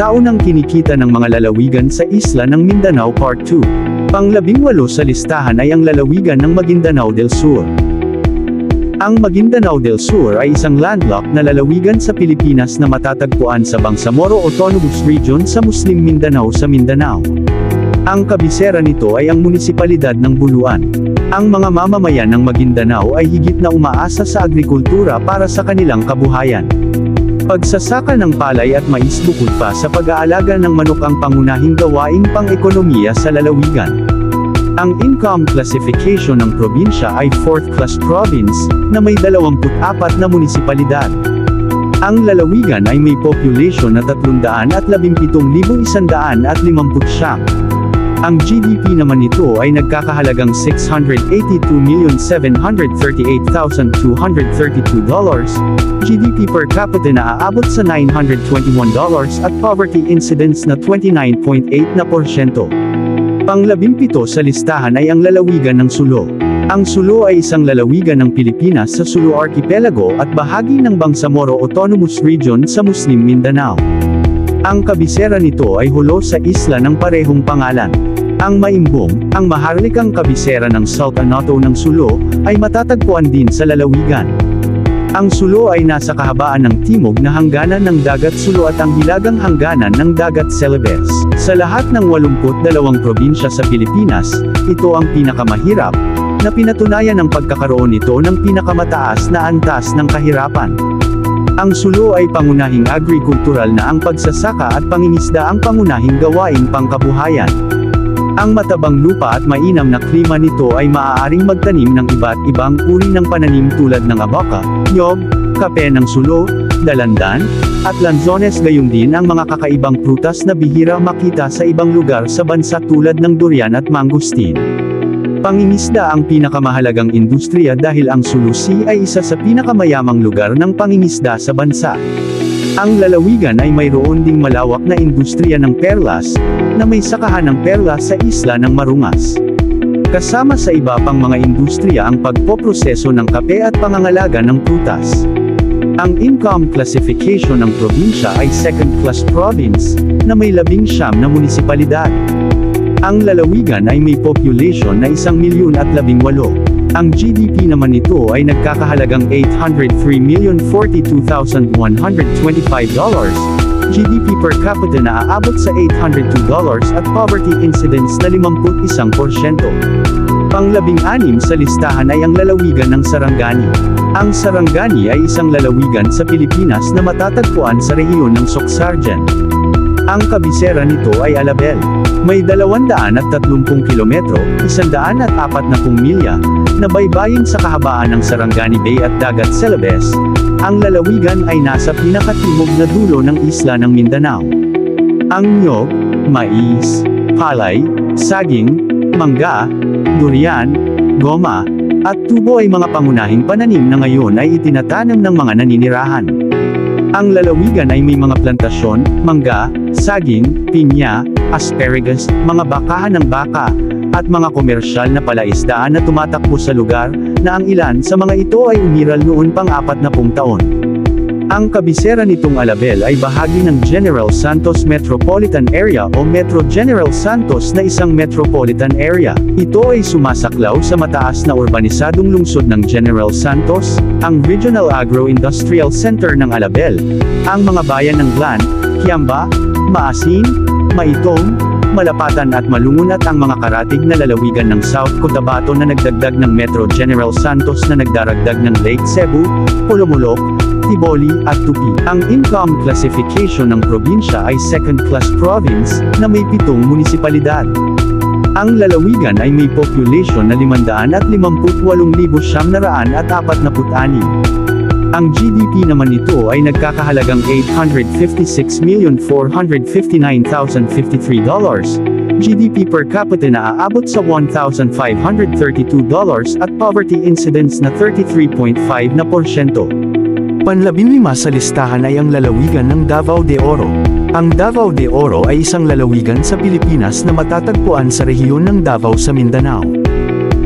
taon ang kinikita ng mga lalawigan sa isla ng Mindanao Part 2. Pang-18 sa listahan ay ang lalawigan ng Maguindanao del Sur. Ang Maguindanao del Sur ay isang landlocked na lalawigan sa Pilipinas na matatagpuan sa Bangsamoro Autonomous Region sa Muslim Mindanao sa Mindanao. Ang kabisera nito ay ang munisipalidad ng Buluan. Ang mga mamamayan ng Maguindanao ay higit na umaasa sa agrikultura para sa kanilang kabuhayan. Pagsasaka ng palay at mais bukod pa sa pag-aalaga ng manok ang pangunahing gawaing pang-ekonomiya sa lalawigan. Ang income classification ng probinsya ay 4th class province, na may 24 na munisipalidad. Ang lalawigan ay may population na 317,159. Ang GDP naman nito ay nagkakahalagang $682,738,232. GDP per capita na aabot sa $921 at poverty incidence na 29.8%. Pang-17 sa listahan ay ang lalawigan ng Sulu. Ang Sulu ay isang lalawigan ng Pilipinas sa Sulu Archipelago at bahagi ng Bangsamoro Autonomous Region sa Muslim Mindanao. Ang kabisera nito ay hulo sa isla ng parehong pangalan. Ang Maimbong, ang maharlikang kabisera ng Sultanato ng Sulu, ay matatagpuan din sa lalawigan. Ang Sulu ay nasa kahabaan ng timog na hangganan ng Dagat Sulu at ang hilagang hangganan ng Dagat Celebes. Sa lahat ng 82 probinsya sa Pilipinas, ito ang pinakamahirap, na pinatunayan ng pagkakaroon nito ng pinakamataas na antas ng kahirapan. Ang Sulu ay pangunahing agrikultural na ang pagsasaka at pangingisda ang pangunahing gawaing pangkabuhayan. Ang matabang lupa at mainam na klima nito ay maaaring magtanim ng iba't ibang uri ng pananim tulad ng abaka, nyog, kape ng Sulu, dalandan, at lanzones, gayon din ang mga kakaibang prutas na bihira makita sa ibang lugar sa bansa tulad ng durian at mangustin. Pangingisda ang pinakamahalagang industriya dahil ang Sulu Sea ay isa sa pinakamayamang lugar ng pangingisda sa bansa. Ang lalawigan ay mayroon ding malawak na industriya ng perlas, na may sakahan ng perlas sa isla ng Marungas. Kasama sa iba pang mga industriya ang pagpoproseso ng kape at pangangalaga ng prutas. Ang income classification ng probinsya ay 2nd class province, na may 19 na munisipalidad. Ang lalawigan ay may population na 1,018,000. Ang GDP naman nito ay nagkakahalagang $803,042,125. GDP per capita na aabot sa $802 at poverty incidence na 51%. Pang-16 sa listahan ay ang lalawigan ng Sarangani. Ang Sarangani ay isang lalawigan sa Pilipinas na matatagpuan sa rehiyon ng Soxargen. Ang kabisera nito ay Alabel. May 230 kilometro, 140 milya, na baybayin sa kahabaan ng Sarangani Bay at Dagat Celebes. Ang lalawigan ay nasa pinakatimog na dulo ng isla ng Mindanao. Ang nyog, mais, palay, saging, mangga, durian, goma, at tubo ay mga pangunahing pananim na ngayon ay itinatanam ng mga naninirahan. Ang lalawigan ay may mga plantasyon, mangga, saging, pinya, asparagus, mga bakahan ng baka, at mga komersyal na palaisdaan na tumatakbo sa lugar, na ang ilan sa mga ito ay umiral noon pang 40 taon. Ang kabisera nitong Alabel ay bahagi ng General Santos Metropolitan Area o Metro General Santos na isang metropolitan area. Ito ay sumasaklaw sa mataas na urbanisadong lungsod ng General Santos, ang Regional Agro-Industrial Center ng Alabel, ang mga bayan ng Glan, Kiamba, Maasin, Maitong, Malapatan at Malungun at ang mga karatig na lalawigan ng South Cotabato na nagdagdag ng Metro General Santos na nagdaragdag ng Lake Cebu, Polomolok, Tiboli, at Tupi. Ang income classification ng probinsya ay 2nd class province, na may 7 munisipalidad. Ang lalawigan ay may population na 558,946. Ang GDP naman nito ay nagkakahalagang $856,459,053. GDP per capita na aabot sa $1,532 at poverty incidence na 33.5%. Panlabinlima sa listahan ay ang lalawigan ng Davao de Oro. Ang Davao de Oro ay isang lalawigan sa Pilipinas na matatagpuan sa rehiyon ng Davao sa Mindanao.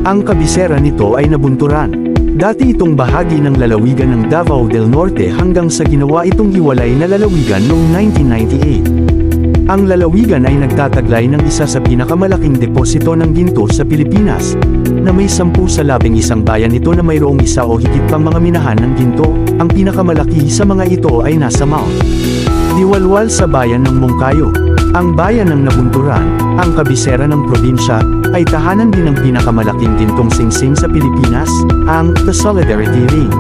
Ang kabisera nito ay Nabunturan. Dati itong bahagi ng lalawigan ng Davao del Norte hanggang sa ginawa itong hiwalay na lalawigan noong 1998. Ang lalawigan ay nagtataglay ng isa sa pinakamalaking deposito ng ginto sa Pilipinas, na may 10 sa 11 bayan nito na mayroong isa o higit pang mga minahan ng ginto. Ang pinakamalaki sa mga ito ay nasa Mount Diwalwal sa bayan ng Moncayo. Ang bayan ng Nabunturan, ang kabisera ng probinsya, ay tahanan din ng pinakamalaking gintong singsing sa Pilipinas, ang The Solidarity Ring.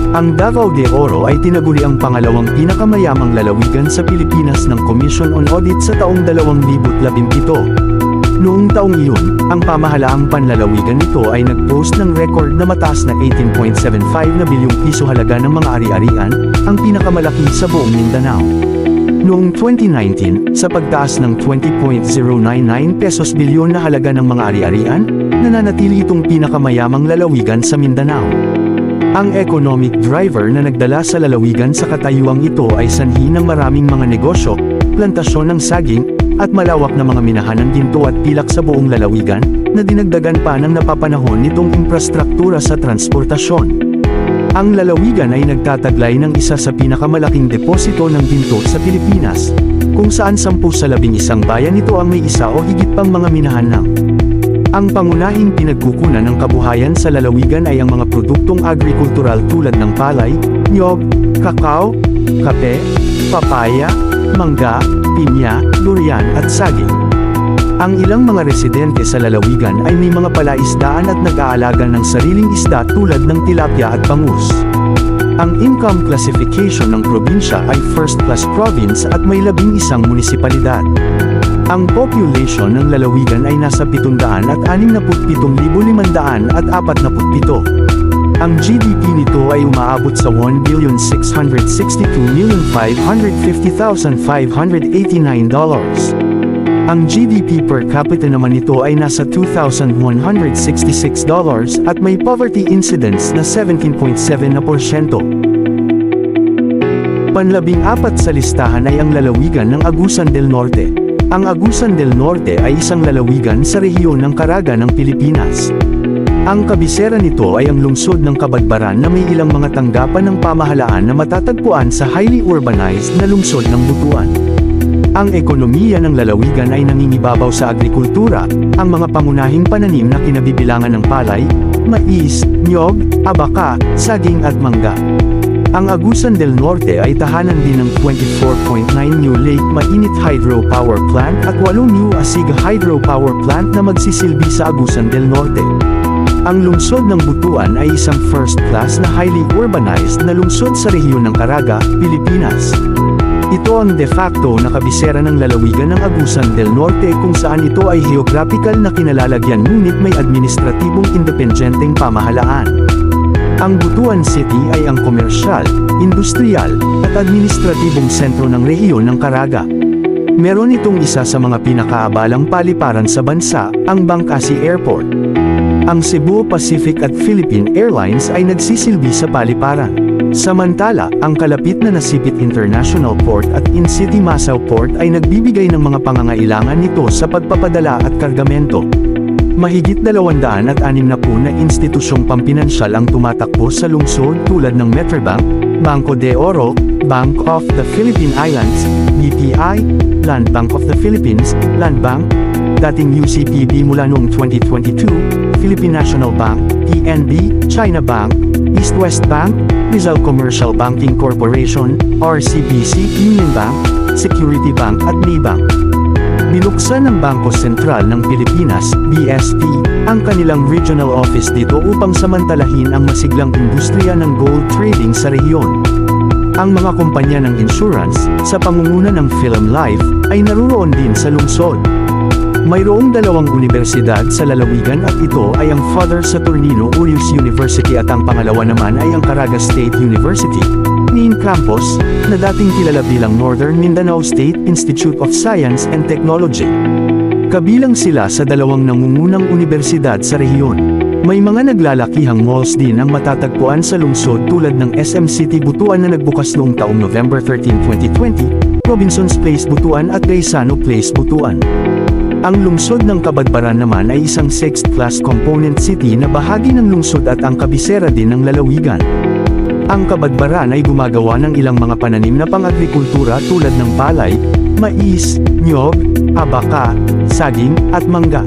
Ang Davao de Oro ay tinaguri ang pangalawang pinakamayamang lalawigan sa Pilipinas ng Commission on Audit sa taong 2017. Noong taong iyon, ang pamahalaang panlalawigan nito ay nag-post ng record na mataas na 18.75 na bilyong piso halaga ng mga ari-arian, ang pinakamalaki sa buong Mindanao. Noong 2019, sa pagtaas ng 20.099 pesos bilyon na halaga ng mga ari-arian, nananatili itong pinakamayamang lalawigan sa Mindanao. Ang economic driver na nagdala sa lalawigan sa katayuang ito ay sanhi ng maraming mga negosyo, plantasyon ng saging, at malawak na mga minahan ng ginto at pilak sa buong lalawigan, na dinagdagan pa ng napapanahon nitong infrastruktura sa transportasyon. Ang lalawigan ay nagtataglay ng isa sa pinakamalaking deposito ng ginto sa Pilipinas, kung saan 10 sa 11 bayan nito ang may isa o higit pang mga minahan ng. Ang pangunahing pinagkukunan ng kabuhayan sa lalawigan ay ang mga produktong agrikultural tulad ng palay, niyog, kakao, kape, papaya, mangga, pinya, durian at saging. Ang ilang mga residente sa lalawigan ay may mga palaisdaan at nag-aalaga ng sariling isda tulad ng tilapia at bangus. Ang income classification ng probinsya ay first class province at may 11 munisipalidad. Ang population ng lalawigan ay nasa 767,547. Ang GDP nito ay umaabot sa 1,662,550,589 dollars. Ang GDP per capita naman nito ay nasa 2,166 dollars at may poverty incidence na 17.7%. Panlabing-apat sa listahan ay ang lalawigan ng Agusan del Norte. Ang Agusan del Norte ay isang lalawigan sa rehiyon ng Caraga ng Pilipinas. Ang kabisera nito ay ang lungsod ng Cabadbaran na may ilang mga tanggapan ng pamahalaan na matatagpuan sa highly urbanized na lungsod ng Butuan. Ang ekonomiya ng lalawigan ay nangingibabaw sa agrikultura, ang mga pangunahing pananim na kinabibilangan ng palay, mais, niyog, abaka, saging at mangga. Ang Agusan del Norte ay tahanan din ng 24.9 new Lake Mainit Hydro Power Plant at 8 new Asiga Hydro Power Plant na magsisilbi sa Agusan del Norte. Ang lungsod ng Butuan ay isang first-class na highly urbanized na lungsod sa rehiyon ng Caraga, Pilipinas. Ito ang de facto na kabisera ng lalawigan ng Agusan del Norte kung saan ito ay geographical na kinalalagyan ngunit may administratibong independenteng pamahalaan. Ang Butuan City ay ang komersyal, industrial, at administratibong sentro ng rehiyon ng Caraga. Meron itong isa sa mga pinakaabalang paliparan sa bansa, ang Bangkasi Airport. Ang Cebu Pacific at Philippine Airlines ay nagsisilbi sa paliparan. Samantala, ang kalapit na Nasipit International Port at In-City Masao Port ay nagbibigay ng mga pangangailangan nito sa pagpapadala at kargamento. Mahigit 260 na institusyong pampinansyal ang tumatakbo sa lungsod tulad ng Metrobank, Banco de Oro, Bank of the Philippine Islands, BPI, Land Bank of the Philippines, Land Bank, dating UCPB mula noong 2022, Philippine National Bank, PNB, China Bank, East West Bank, Rizal Commercial Banking Corporation, RCBC, Union Bank, Security Bank at Maybank. Binuksan ng Bangko Sentral ng Pilipinas, BSP, ang kanilang regional office dito upang samantalahin ang masiglang industriya ng gold trading sa rehiyon. Ang mga kumpanya ng insurance, sa pangunguna ng Film Life, ay naruroon din sa lungsod. Mayroong 2 universidad sa lalawigan at ito ay ang Father Saturnino Urius University at ang pangalawa naman ay ang Caraga State University, Main Campus, na dating kilala bilang Northern Mindanao State Institute of Science and Technology. Kabilang sila sa 2 nangungunang universidad sa rehiyon. May mga naglalakihang malls din ang matatagpuan sa lungsod tulad ng SM City Butuan na nagbukas noong taong November 13, 2020, Robinson's Place Butuan at Gaisano Place Butuan. Ang lungsod ng Cabadbaran naman ay isang 6th class component city na bahagi ng lungsod at ang kabisera din ng lalawigan. Ang Kabadbaran ay gumagawa ng ilang mga pananim na pang-agrikultura tulad ng palay, mais, niyog, abaka, saging, at mangga.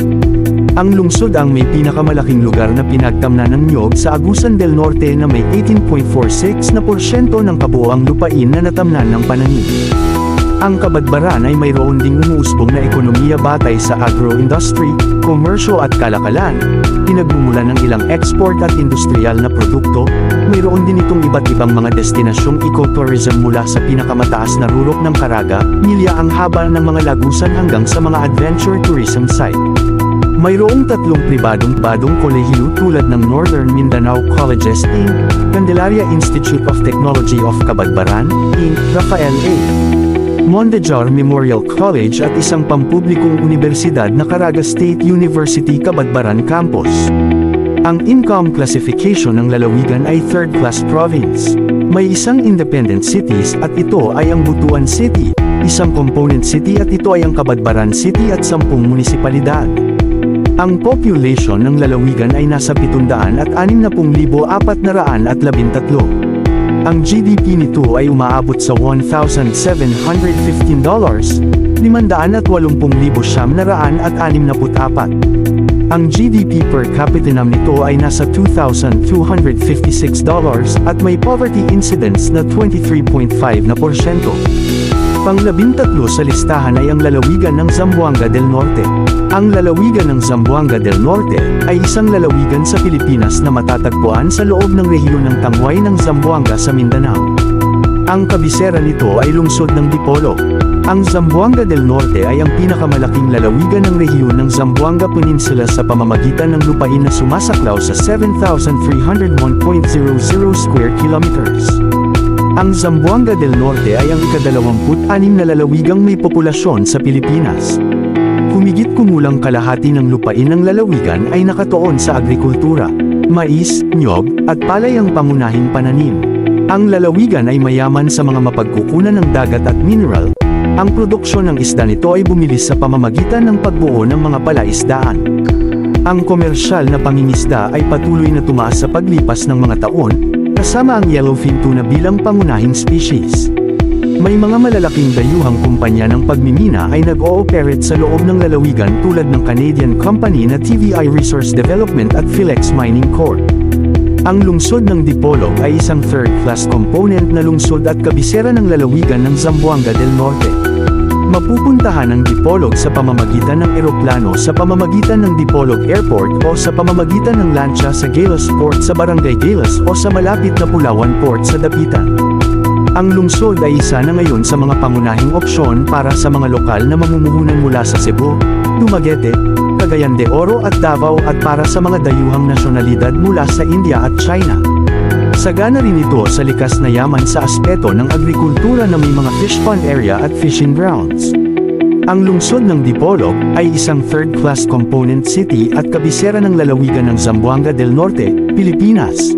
Ang lungsod ang may pinakamalaking lugar na pinagtamnan ng niyog sa Agusan del Norte na may 18.46% ng kabuoang lupain na natamnan ng pananim. Ang Kabadbaran ay mayroon ding umuusbong na ekonomiya batay sa agro-industry, komersyo at kalakalan, pinagmumulan ng ilang export at industrial na produkto. Mayroon din itong iba't ibang mga destinasyong ecotourism mula sa pinakamataas na rurok ng Caraga, milya ang haba ng mga lagusan hanggang sa mga adventure tourism site. Mayroong 3 pribadong kolehiyo tulad ng Northern Mindanao Colleges Inc., Candelaria Institute of Technology of Kabadbaran, Inc., Rafael A. Mondejor Memorial College at isang pampublikong universidad na Caraga State University Kabadbaran Campus. Ang income classification ng lalawigan ay third-class province. May isang independent cities at ito ay ang Butuan City, isang component city at ito ay ang Kabadbaran City at 10 munisipalidad. Ang population ng lalawigan ay nasa 760,413. Ang GDP nito ay umaabot sa $1,715, 580,964. Ang GDP per capita naman nito ay nasa $2,256 at may poverty incidence na 23.5%. Pang-13 sa listahan ay ang lalawigan ng Zamboanga del Norte. Ang lalawigan ng Zamboanga del Norte ay isang lalawigan sa Pilipinas na matatagpuan sa loob ng rehiyon ng Tangway ng Zamboanga sa Mindanao. Ang kabisera nito ay lungsod ng Dipolog. Ang Zamboanga del Norte ay ang pinakamalaking lalawigan ng rehiyon ng Zamboanga Peninsula sa pamamagitan ng lupain na sumasaklaw sa 7,301.00 square kilometers. Ang Zamboanga del Norte ay ang ika-26 na lalawigang may populasyon sa Pilipinas. Humigit-kumulang kalahati ng lupain ng lalawigan ay nakatuon sa agrikultura. Mais, niyog, at palay ang pangunahing pananim. Ang lalawigan ay mayaman sa mga mapagkukunan ng dagat at mineral. Ang produksyon ng isda nito ay bumilis sa pamamagitan ng pagbuo ng mga palaisdaan. Ang komersyal na pangingisda ay patuloy na tumaas sa paglipas ng mga taon, kasama ang yellowfin tuna bilang pangunahing species. May mga malalaking dayuhang kumpanya ng pagmimina ay nag-ooperate sa loob ng lalawigan tulad ng Canadian company na TVI Resource Development at Philex Mining Corp. Ang lungsod ng Dipolog ay isang third-class component na lungsod at kabisera ng lalawigan ng Zamboanga del Norte. Mapupuntahan ang Dipolog sa pamamagitan ng eroplano sa pamamagitan ng Dipolog Airport o sa pamamagitan ng lancha sa Galas Port sa Barangay Galas o sa malapit na Pulawan Port sa Dapitan. Ang lungsod ay isa na ngayon sa mga pangunahing opsyon para sa mga lokal na mamumuhunan mula sa Cebu, Dumaguete, Cagayan de Oro at Davao at para sa mga dayuhang nasyonalidad mula sa India at China. Sagana rin ito sa likas na yaman sa aspeto ng agrikultura na may mga fish pond area at fishing grounds. Ang lungsod ng Dipolog ay isang third-class component city at kabisera ng lalawigan ng Zamboanga del Norte, Pilipinas.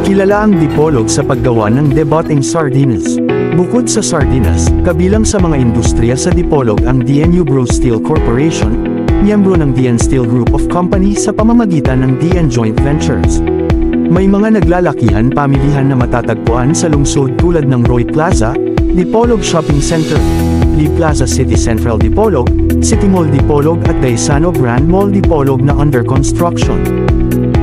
Kilala ang Dipolog sa paggawa ng debottling sardinas. Bukod sa sardinas, kabilang sa mga industriya sa Dipolog ang DN Ubro Steel Corporation, miyembro ng DN Steel Group of Companies sa pamamagitan ng DN Joint Ventures. May mga naglalakihan pamilihan na matatagpuan sa lungsod tulad ng Roy Plaza, Dipolog Shopping Center, Lee Plaza City Central Dipolog, City Mall Dipolog at Daisano Grand Mall Dipolog na under construction.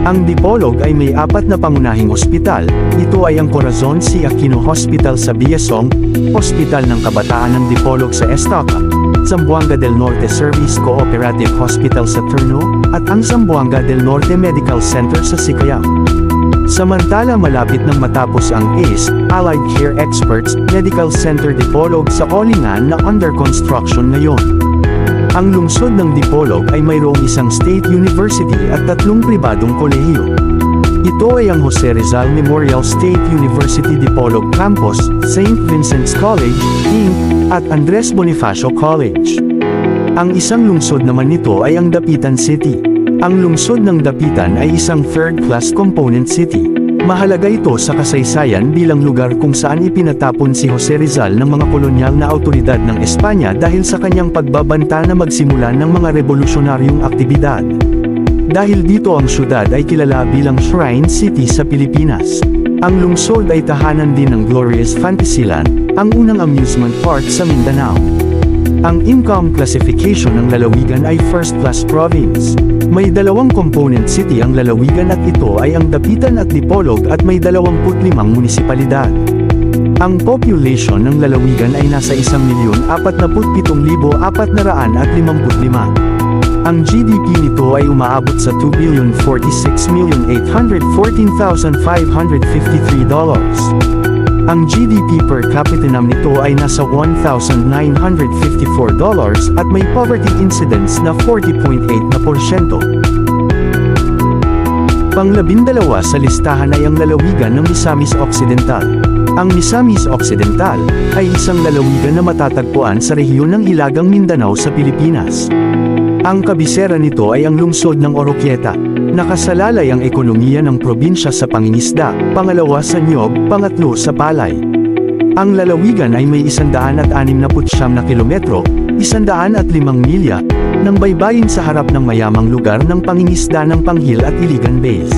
Ang Dipolog ay may 4 na pangunahing ospital. Ito ay ang Corazon C. Aquino Hospital sa Biasong, Ospital ng Kabataan ng Dipolog sa Estaca, Zamboanga del Norte Service Cooperative Hospital sa Turno, at ang Zamboanga del Norte Medical Center sa Sikayam. Samantala malapit nang matapos ang ACE, Allied Care Experts, Medical Center Dipolog sa Olingan na under construction ngayon. Ang lungsod ng Dipolog ay mayroong isang state university at 3 pribadong kolehiyo. Ito ay ang Jose Rizal Memorial State University Dipolog Campus, St. Vincent's College, Inc., at Andres Bonifacio College. Ang isang lungsod naman nito ay ang Dapitan City. Ang lungsod ng Dapitan ay isang third-class component city. Mahalaga ito sa kasaysayan bilang lugar kung saan ipinatapon si Jose Rizal ng mga kolonyal na awtoridad ng Espanya dahil sa kanyang pagbabanta na magsimula ng mga revolusyonaryong aktibidad. Dahil dito ang syudad ay kilala bilang Shrine City sa Pilipinas. Ang lungsod ay tahanan din ng Glorious Fantasyland, ang unang amusement park sa Mindanao. Ang income classification ng lalawigan ay first class province. May dalawang component city ang lalawigan at ito ay ang Dapitan at Dipolog at may 25 munisipalidad. Ang population ng lalawigan ay nasa 1,047,455. Ang GDP nito ay umaabot sa $2,046,814,553. Ang GDP per capita naman nito ay nasa $1,954 at may poverty incidence na 40.8%. Pang-12 sa listahan ay ang lalawigan ng Misamis Occidental. Ang Misamis Occidental ay isang lalawigan na matatagpuan sa rehiyon ng Hilagang Mindanao sa Pilipinas. Ang kabisera nito ay ang lungsod ng Oroquieta. Nakasalalay ang ekonomiya ng probinsya sa pangingisda, pangalawa sa niyog, pangatlo sa palay. Ang lalawigan ay may 169 na kilometro, 105 milya, ng baybayin sa harap ng mayamang lugar ng pangingisda ng Panghil at Iligan Bays.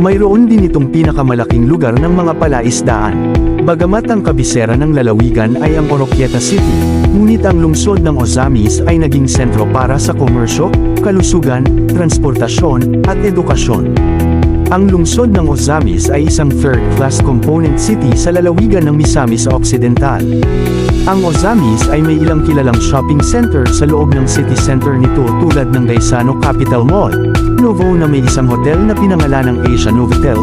Mayroon din itong pinakamalaking lugar ng mga palaisdaan. Bagamat ang kabisera ng lalawigan ay ang Oroquieta City, ngunit ang lungsod ng Ozamis ay naging sentro para sa komersyo, kalusugan, transportasyon, at edukasyon. Ang lungsod ng Ozamis ay isang third-class component city sa lalawigan ng Misamis Occidental. Ang Ozamis ay may ilang kilalang shopping center sa loob ng city center nito tulad ng Gaisano Capital Mall, Novo na may isang hotel na pinangalanang Asia Novotel,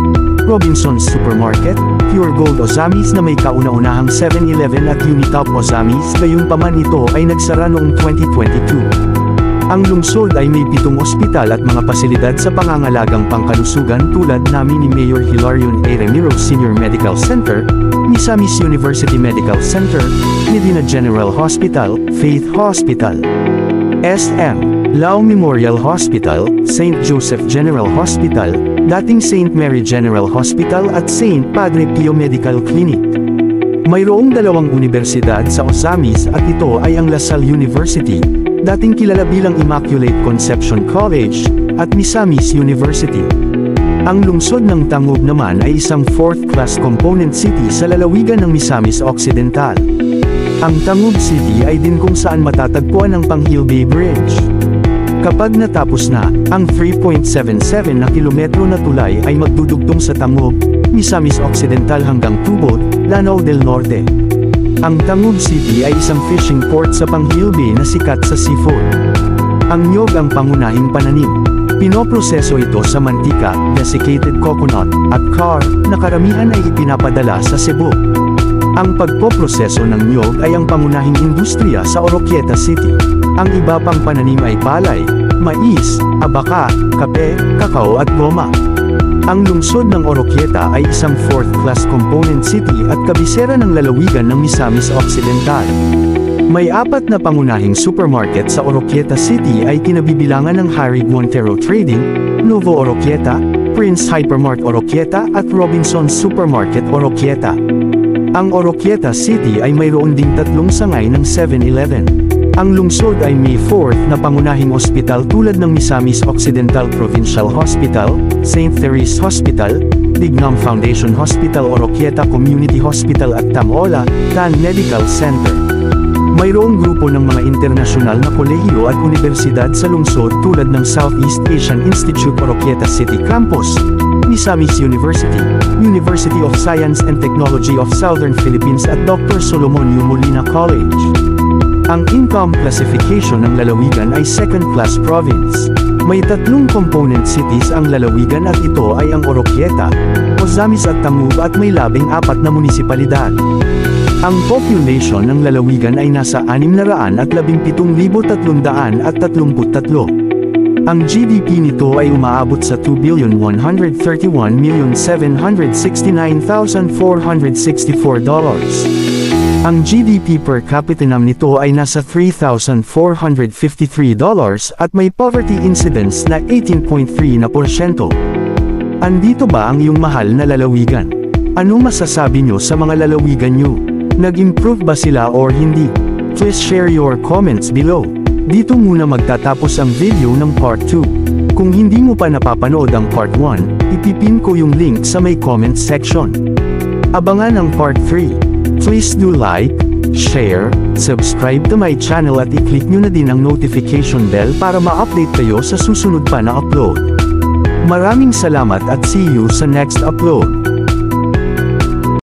Robinson's Supermarket, Pure Gold Ozamis na may kauna-unahang 7-Eleven at Unitop Ozamis, gayunpaman ito ay nagsara noong 2022. Ang lungsod ay may 7 ospital at mga pasilidad sa pangangalagang pangkalusugan tulad namin ni Mayor Hilarion A. Remiro Senior Medical Center, Misamis University Medical Center, Medina General Hospital, Faith Hospital, SM Lao Memorial Hospital, St. Joseph General Hospital, dating St. Mary General Hospital at St. Padre Pio Medical Clinic. Mayroong 2 universidad sa Ozamis at ito ay ang La Salle University, dating kilala bilang Immaculate Conception College, at Misamis University. Ang lungsod ng Tangub naman ay isang fourth-class component city sa lalawigan ng Misamis Occidental. Ang Tangub City ay din kung saan matatagpuan ang Panghil Bay Bridge. Kapag natapos na, ang 3.77 na kilometro na tulay ay magdudugtong sa Tangub, Misamis Occidental hanggang Tubod, Lanao del Norte. Ang Tangub City ay isang fishing port sa Panghil Bay na sikat sa seafood. Ang niyog ang pangunahing pananim. Pinoproseso ito sa mantika, desiccated coconut, at car, na karamihan ay ipinapadala sa Cebu. Ang pagpoproseso ng niyog ay ang pangunahing industriya sa Oroquieta City. Ang iba pang pananim ay palay, mais, abaka, kape, kakao at goma. Ang lungsod ng Oroquieta ay isang fourth-class component city at kabisera ng lalawigan ng Misamis Occidental. May 4 na pangunahing supermarket sa Oroquieta City ay kinabibilangan ng Harig Montero Trading, Novo Oroquieta, Prince Hypermart Oroquieta at Robinson's Supermarket Oroquieta. Ang Oroquieta City ay mayroon ding 3 sangay ng 7-Eleven. Ang lungsod ay may 4th na pangunahing ospital tulad ng Misamis Occidental Provincial Hospital, St. Therese Hospital, Dignam Foundation Hospital Oroquieta Community Hospital at Tamola, Tan Medical Center. Mayroong grupo ng mga internasyonal na kolehiyo at universidad sa lungsod tulad ng Southeast Asian Institute Oroquieta City Campus, Misamis University, University of Science and Technology of Southern Philippines at Dr. Solomon U. Molina College. Ang income classification ng lalawigan ay second-class province. May 3 component cities ang lalawigan at ito ay ang Oroquieta, Ozamis at Tangub at may 14 na munisipalidad. Ang population ng lalawigan ay nasa 617,333. Ang GDP nito ay umaabot sa $2,131,769,464. Ang GDP per capita naman nito ay nasa $3,453 at may poverty incidence na 18.3%. Andito ba ang iyong mahal na lalawigan? Ano masasabi nyo sa mga lalawigan nyo? Nag-improve ba sila or hindi? Please share your comments below. Dito muna magtatapos ang video ng part 2. Kung hindi mo pa napapanood ang part 1, ipipin ko yung link sa may comment section. Abangan ang part 3. Please do like, share, subscribe to my channel at i-click nyo na din ang notification bell para ma-update kayo sa susunod pa na upload. Maraming salamat at see you sa next upload.